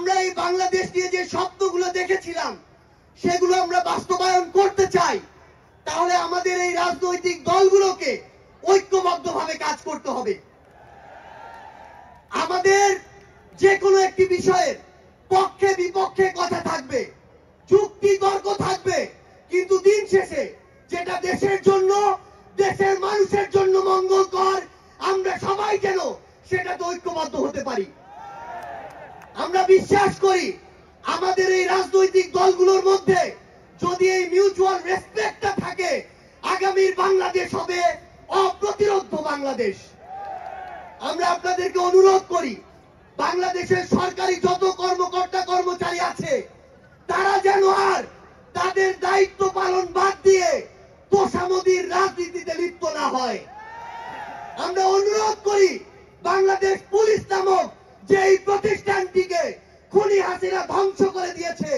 আমরা এই বাংলাদেশ নিয়ে যে স্বপ্নগুলো দেখেছিলাম সেগুলো আমরা বাস্তবায়ন করতে চাই, তাহলে আমাদের এই রাজনৈতিক দলগুলোকে ঐক্যবদ্ধভাবে কাজ করতে হবে। আমাদের যে কোনো একটি বিষয়ের পক্ষে বিপক্ষে কথা থাকবে, যুক্তি তর্ক থাকবে, কিন্তু দিন শেষে যেটা দেশের জন্য, দেশের মানুষের জন্য মঙ্গলকর, আমরা সবাই যেন সেটাতে ঐক্যবদ্ধ হতে পারি। আমরা বিশ্বাস করি আমাদের এই রাজনৈতিক দলগুলোর মধ্যে যদি এই মিউচুয়াল রেসপেক্টটা থাকে, আগামীর বাংলাদেশ হবে অপ্রতিরোধ বাংলাদেশ। আমরা আপনাদেরকে অনুরোধ করি, বাংলাদেশের সরকারি যত কর্মকর্তা কর্মচারী আছে তারা যেন আর তাদের দায়িত্ব পালন বাদ দিয়ে তোষামোদীর রাজনীতিতে লিপ্ত না হয়। আমরা অনুরোধ করি বাংলাদেশ পুলিশ নামক যেই প্রতিষ্ঠানটিকে খুনি হাসিনা ধ্বংস করে দিয়েছে,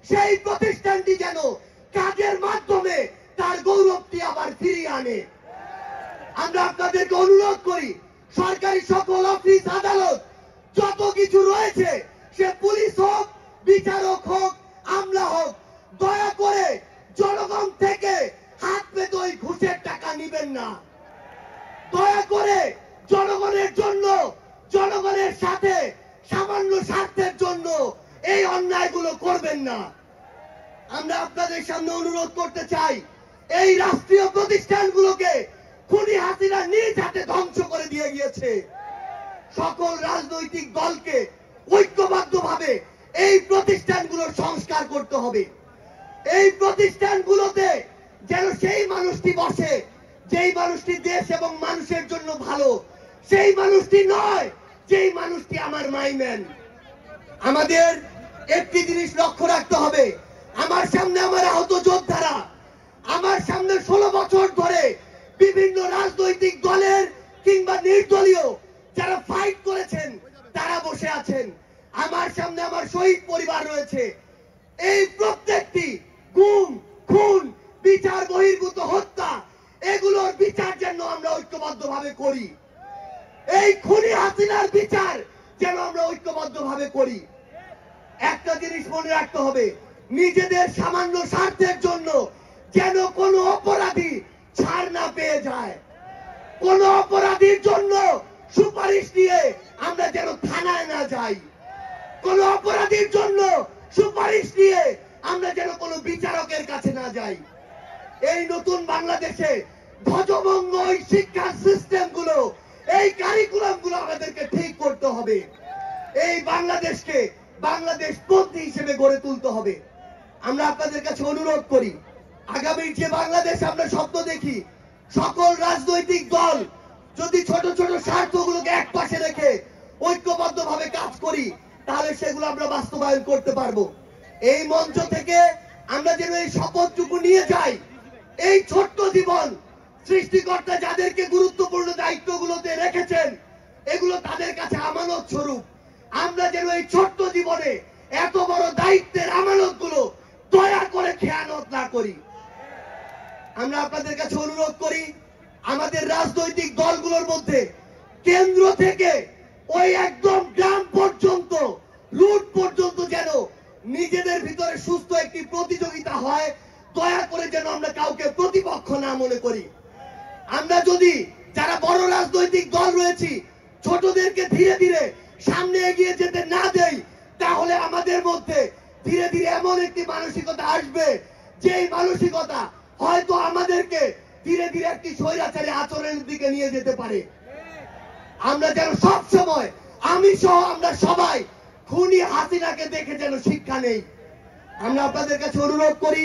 সেই প্রতিষ্ঠানটি যেন কাজের মাধ্যমে তার গৌরবটি আবার ফিরিয়ে আনে। আমরা আপনাদেরকে অনুরোধ করি, সরকারি সকল অফিস আদালত যত কিছু রয়েছে, সে পুলিশ হোক, বিচারক হোক, আমলা হোক, দয়া করে জনগণ থেকে হাত পেতে ওই ঘুষের টাকা নিবেন না। দয়া করে জনগণের জন্য, জনগণের সাথে সামান্য স্বার্থের জন্য এই অন্যায়গুলো করবেন না। আমরা আপনাদের সামনে অনুরোধ করতে চাই, এই রাষ্ট্রীয় প্রতিষ্ঠানগুলোকে খুনি হাসিনা নিজ হাতে ধ্বংস করে দিয়ে গিয়েছে। সকল রাজনৈতিক দলকে ঐক্যবদ্ধভাবে এই প্রতিষ্ঠানগুলোর সংস্কার করতে হবে। এই প্রতিষ্ঠানগুলোতে যেন সেই মানুষটি বসে যেই মানুষটি দেশ এবং মানুষের জন্য ভালো, সেই মানুষটি নয় যেই মানুষটি আমার মাইম্যান। আমাদের একটি জিনিস লক্ষ্য রাখতে হবে, আমার সামনে আমার আহত যোদ্ধারা, আমার সামনে 16 বছর ধরে বিভিন্ন রাজনৈতিক দলের কিংবা নির্দলীয় যারা ফাইট করেছেন তারা বসে আছেন। আমার সামনে আমার শহীদ পরিবার রয়েছে। এই প্রত্যেকটি গুম, খুন, বিচার বহির্ভূত হত্যা, এগুলোর বিচার যেন আমরা ঐক্যবদ্ধভাবে করি। এই খুনি হাসিনার বিচার যেন আমরা ঐক্যবদ্ধভাবে করি। একটা জিনিস মনে রাখতে হবে, নিজেদের সামান্য স্বার্থের জন্য যেন কোনো অপরাধী ছাড় না পেয়ে যায়। কোন অপরাধীর জন্য সুপারিশ নিয়ে আমরা যেন থানায় না যাই। কোন অপরাধীর জন্য সুপারিশ নিয়ে আমরা যেন কোনো বিচারকের কাছে না যাই। এই নতুন বাংলাদেশে ধ্বজভঙ্গ শিক্ষার সিস্টেম গুলো, এই কারিকুলাম গুলো আমাদেরকে ঠিক করতে হবে। এই বাংলাদেশকে বাংলাদেশ পন্থী হিসেবে গড়ে তুলতে হবে। আমরা আপনাদের কাছে অনুরোধ করি, আগামীর যে বাংলাদেশ আমরা স্বপ্ন দেখি, সকল রাজনৈতিক দল যদি ছোট ছোট স্বার্থগুলোকে এক পাশে রেখে ঐক্যবদ্ধভাবে কাজ করি, তাহলে সেগুলো আমরা বাস্তবায়ন করতে পারবো। এই মঞ্চ থেকে আমরা যেন এই শপথটুকু নিয়ে যাই, এই ছোট্ট জীবন সৃষ্টিকর্তা যাদেরকে গুরুত্বপূর্ণ দায়িত্বগুলোতে রেখেছেন, এগুলো তাদের কাছে আমানত স্বরূপ। আমরা যেন এই ছোট্ট জীবনে এত বড় দায়িত্বের আমানত গুলো দয়া করে খেয়ানত না করি। আমরা আপনাদের কাছে অনুরোধ করি, আমাদের রাজনৈতিক দলগুলোর মধ্যে কেন্দ্র থেকে ওই একদম গ্রাম পর্যন্ত, রুট পর্যন্ত যেন নিজেদের ভিতরে সুস্থ একটি প্রতিযোগিতা হয়। দয়া করে যেন আমরা কাউকে প্রতিপক্ষ না মনে করি। আমরা যদি যারা বড় রাজনৈতিক দল রয়েছি, ছোটদেরকে ধীরে ধীরে সামনে এগিয়ে যেতে না দেই, তাহলে আমাদের মধ্যে ধীরে ধীরে এমন একটি মানসিকতা আসবে, যেই মানসিকতা হয়তো আমাদেরকে ধীরে ধীরে একটি স্বৈরাচারী আচরণের দিকে নিয়ে যেতে পারে। আমরা যেন সব সময়, আমি সহ আমরা সবাই খুনি হাসিনাকে দেখে যেন শিক্ষা নেই। আমরা আপনাদের কাছে অনুরোধ করি,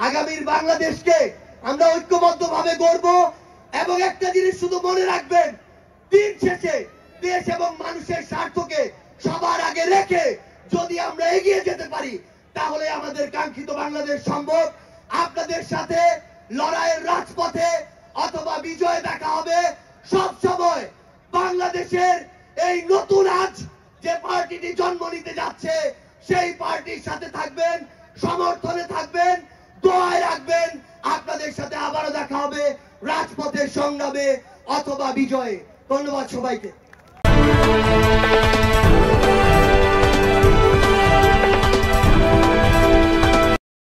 আগামীর বাংলাদেশকে আমরা ঐক্যবদ্ধভাবে গড়ব। এবং একটা জিনিস শুধু মনে রাখবেন, দিন শেষে দেশ এবং মানুষের স্বার্থকে সবার আগে রেখে যদি আমরা এগিয়ে যেতে পারি, তাহলে আমাদের কাঙ্ক্ষিত বাংলাদেশ সম্ভব। আপনাদের সাথে লড়াইয়ের রাজপথে অথবা বিজয় দেখা হবে। সব সময় বাংলাদেশের এই নতুন আজ যে পার্টিটি জন্ম নিতে যাচ্ছে, সেই পার্টির সাথে থাকবেন, সমর্থনে থাকবেন, দোয়ায় রাখবেন। আপনাদের সাথে আবারও দেখা হবে রাজপথের সংগ্রামে অথবা বিজয়ে। ধন্যবাদ সবাইকে।